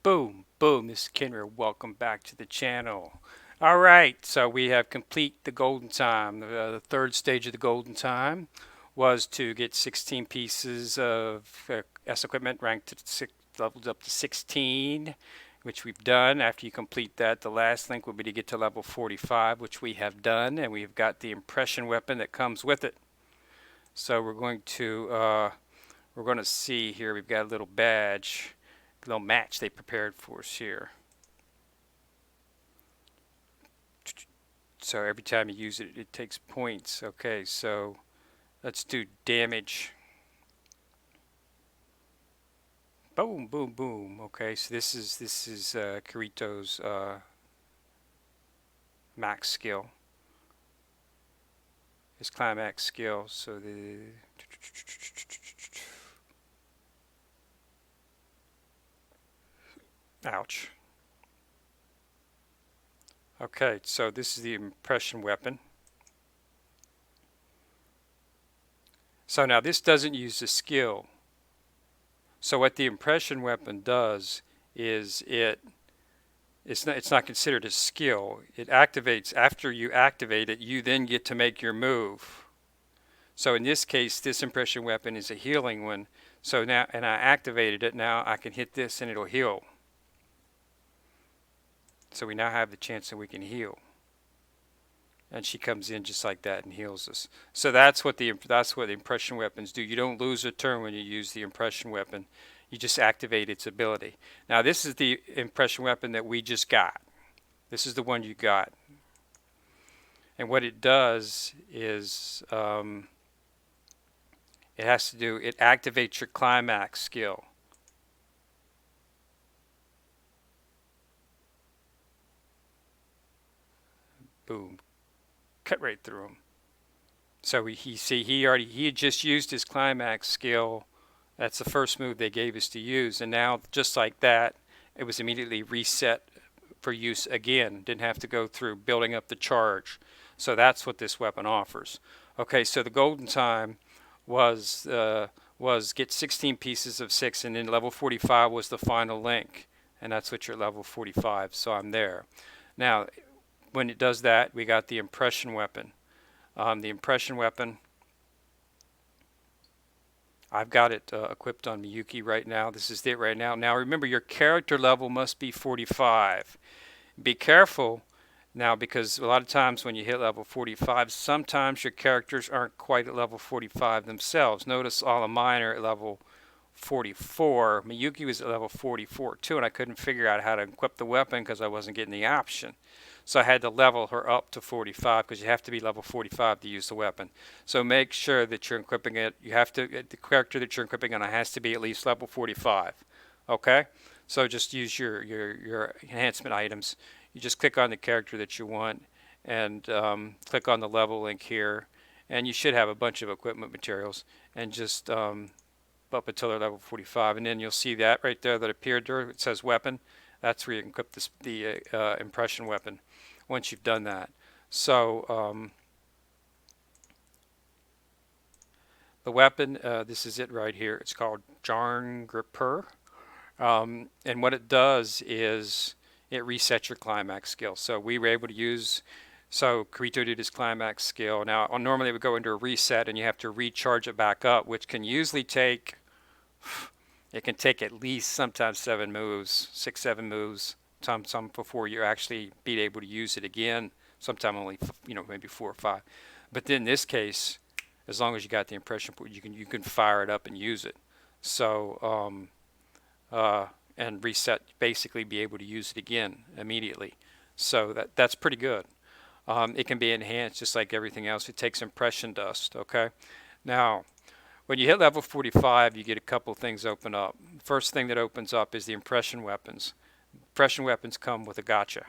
Boom, boom, this is Kenra. Welcome back to the channel. All right, so we have complete the golden time. The third stage of the golden time was to get 16 pieces of S equipment ranked to leveled up to 16, which we've done. After you complete that, the last link will be to get to level 45, which we have done, and we've got the impression weapon that comes with it. So we're going to see here. We've got a little badge, a little match they prepared for us here. So every time you use it, it takes points. Okay, so let's do damage. Boom, boom, boom. Okay, so this is Kirito's max skill. His climax skill. So the ouch. Okay, so this is the impression weapon. So now this doesn't use the skill. So what the impression weapon does is it's not considered a skill. It activates after you activate it. You then get to make your move. So in this case, this impression weapon is a healing one. So now, and I activated it. Now I can hit this and it'll heal. So we now have the chance that we can heal. And she comes in just like that and heals us. So that's what the impression weapons do. You don't lose a turn when you use the impression weapon. You just activate its ability. Now this is the impression weapon that we just got. This is the one you got. And what it does is it activates your climax skill. Boom. Cut right through him. So he had just used his climax skill. That's the first move they gave us to use, and now just like that, it was immediately reset for use again. Didn't have to go through building up the charge. So that's what this weapon offers. Okay, so the golden time was get 16 pieces of 6, and then level 45 was the final link, and that's what you're level 45. So I'm there. Now, when it does that, we got the impression weapon. The impression weapon, I've got it equipped on Miyuki right now. This is it right now. Now remember, your character level must be 45. Be careful now, because a lot of times when you hit level 45, sometimes your characters aren't quite at level 45 themselves. Notice all of mine are at level 44. Miyuki was at level 44 too, and I couldn't figure out how to equip the weapon because I wasn't getting the option. So I had to level her up to 45 because you have to be level 45 to use the weapon. So make sure that you're equipping it. You have to, the character that you're equipping on has to be at least level 45. Okay? So just use your enhancement items. You just click on the character that you want and click on the level link here. And you should have a bunch of equipment materials. And just up until they're level 45. And then you'll see that right there that appeared there. It says weapon. That's where you can equip the impression weapon once you've done that. So the weapon, this is it right here. It's called Jarn Gripper. And what it does is it resets your climax skill. So we were able to use, so Kirito did his climax skill. Now normally it would go into a reset and you have to recharge it back up, which can usually take, it can take at least sometimes 7 moves, 6, 7 moves, some before you actually be able to use it again. Sometime only, maybe 4 or 5. But then in this case, as long as you got the impression, you can fire it up and use it. So and reset, basically be able to use it again immediately. So that's pretty good. It can be enhanced just like everything else. It takes impression dust. Okay, now. When you hit level 45, you get a couple things open up. First thing that opens up is the impression weapons. Impression weapons come with a gotcha.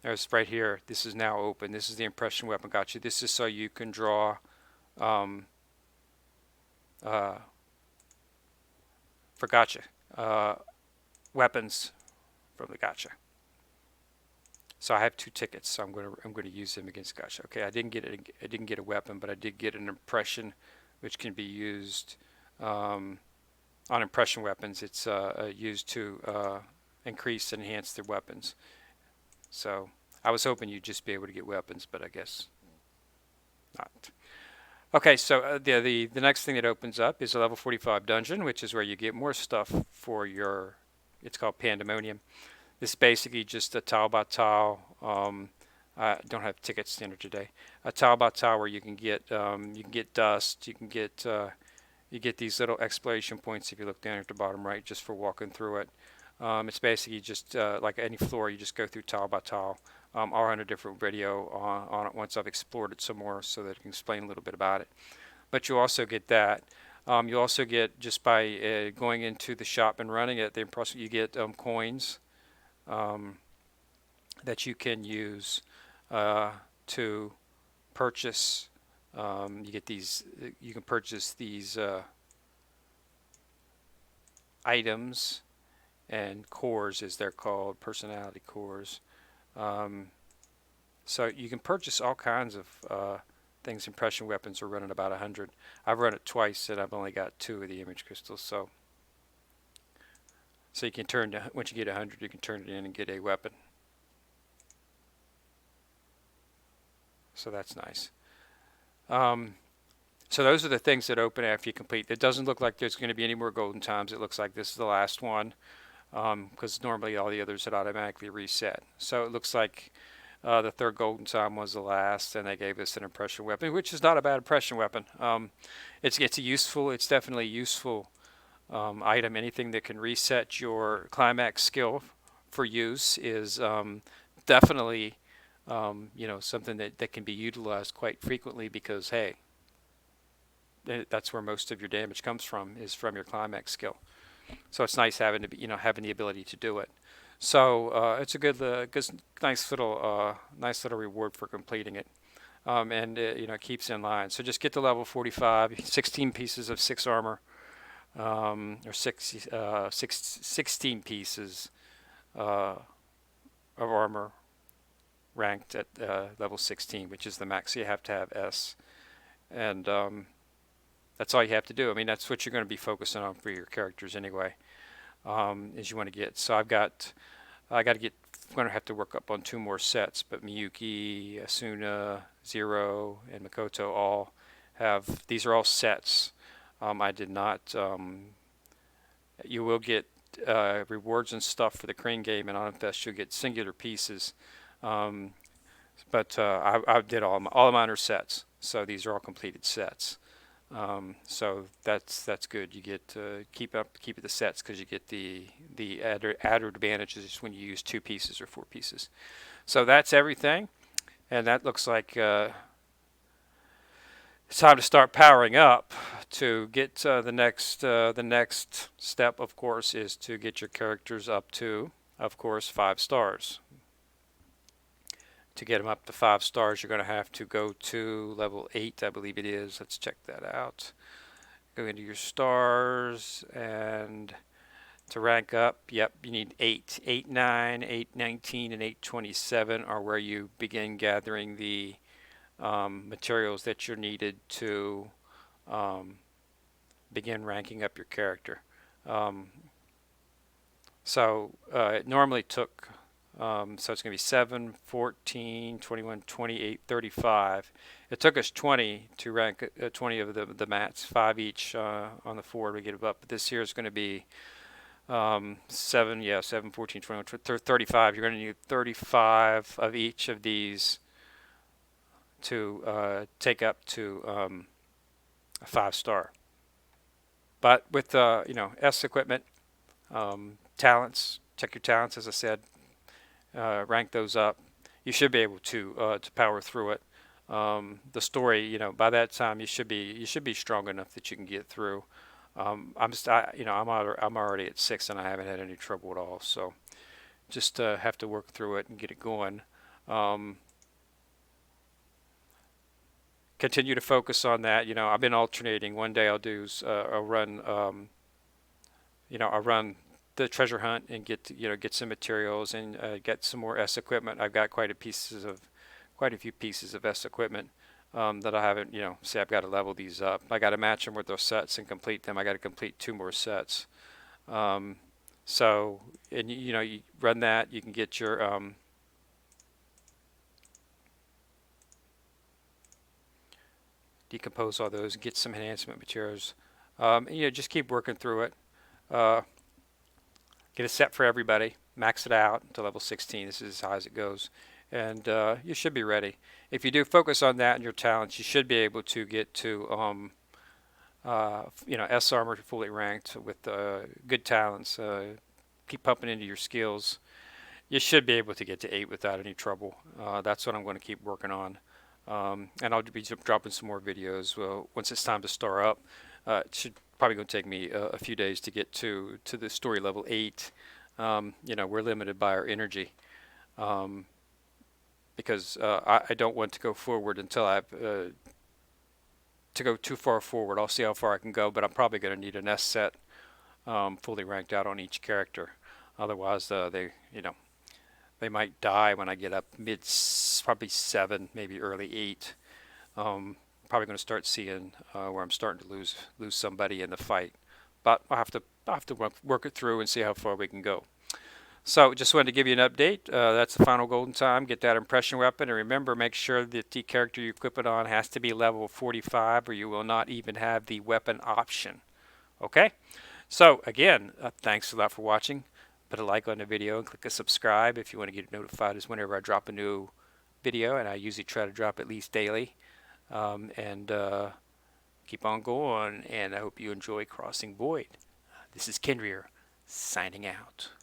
There's right here. This is now open. This is the impression weapon gotcha. This is so you can draw for gotcha weapons from the gotcha. So I have 2 tickets. So I'm going to use them against gotcha. Okay, I didn't get a weapon, but I did get an impression, which can be used on impression weapons, it's used to increase and enhance their weapons. So I was hoping you'd just be able to get weapons, but I guess not. Okay, so the next thing that opens up is a level 45 dungeon, which is where you get more stuff for your. It's called Pandemonium. This is basically just a tile by tile. I don't have tickets to enter today. A tile by tile where you can get dust. You get these little exploration points if you look down at the bottom right, just for walking through it. It's basically just like any floor. You just go through tile by tile. I'll run a different video on it once I've explored it some more, so that I can explain a little bit about it. But you also get that. You also get, just by going into the shop and running it, you get coins um, that you can use to purchase. You get these. You can purchase these items and cores, as they're called, personality cores. Um, so you can purchase all kinds of things. Impression weapons are running about 100. I've run it twice, and I've only got 2 of the image crystals. So you can once you get 100, you can turn it in and get a weapon. So that's nice. So those are the things that open after you complete. It doesn't look like there's going to be any more golden times. It looks like this is the last one, because normally all the others had automatically reset. So it looks like the third golden time was the last, and they gave us an impression weapon, which is not a bad impression weapon. It's definitely a useful item. Anything that can reset your climax skill for use is definitely something that can be utilized quite frequently, because hey, that's where most of your damage comes from, is from your climax skill. So it's nice having having the ability to do it. So it's a good nice little reward for completing it. And it keeps in line. So just get to level 45, 16 pieces of 6 armor, or 16 pieces of armor ranked at level 16, which is the max. So you have to have S, and that's all you have to do. I mean, that's what you're going to be focusing on for your characters anyway, is you want to get. So I'm going to have to work up on 2 more sets, but Miyuki, Asuna, Zero, and Makoto all have. These are all sets. I did not. You will get rewards and stuff for the crane game, and on Fest you'll get singular pieces. But I did all of mine are sets, so these are all completed sets. So that's good. You get keep it the sets, because you get the added advantages when you use 2 pieces or 4 pieces. So that's everything, and that looks like it's time to start powering up. To get the next step, of course, is to get your characters up to, of course, 5 stars. To get them up to 5 stars, you're going to have to go to level 8, I believe it is. Let's check that out. Go into your stars, and to rank up, yep, you need 8. 8, 9, 8, 19, and 827 are where you begin gathering the materials that you're needed to begin ranking up your character. So it normally took, so it's going to be 7, 14, 21, 28, 35. It took us 20 to rank 20 of the mats, 5 each on the 4 to get it up. But this year is going to be 7, 14, 21, 35. You're going to need 35 of each of these to take up to a 5 star. But with S equipment, talents, check your talents, as I said, rank those up. You should be able to power through it. The story, by that time you should be strong enough that you can get through. I'm already at 6, and I haven't had any trouble at all. So just have to work through it and get it going. Continue to focus on that. I've been alternating. One day I'll run the treasure hunt and get some materials and get some more S equipment. I've got quite a few pieces of S equipment that I haven't, say I've got to level these up. I got to match them with those sets and complete them. I got to complete 2 more sets. Um, so, and you run that, you can get your decompose all those and get some enhancement materials. Just keep working through it. Uh, get a set for everybody, max it out to level 16. This is as high as it goes, and you should be ready. If you do focus on that and your talents, you should be able to get to S armor fully ranked with good talents. Keep pumping into your skills. You should be able to get to 8 without any trouble. That's what I'm going to keep working on. And I'll be dropping some more videos once it's time to star up. It should probably going to take me a few days to get to the story level 8. We're limited by our energy, because I don't want to go forward until I've to go too far forward. I'll see how far I can go, but I'm probably going to need an S set fully ranked out on each character. Otherwise, they might die when I get up mid, probably 7, maybe early 8. Probably going to start seeing where I'm starting to lose somebody in the fight, but I'll have to work it through and see how far we can go. So just wanted to give you an update. That's the final golden time. Get that impression weapon, and remember, make sure that the character you equip it on has to be level 45, or you will not even have the weapon option. Okay. So again, thanks a lot for watching. Put a like on the video and click a subscribe if you want to get notified as whenever I drop a new video, and I usually try to drop at least daily. And keep on going, and I hope you enjoy Crossing Void. This is Kenrir, signing out.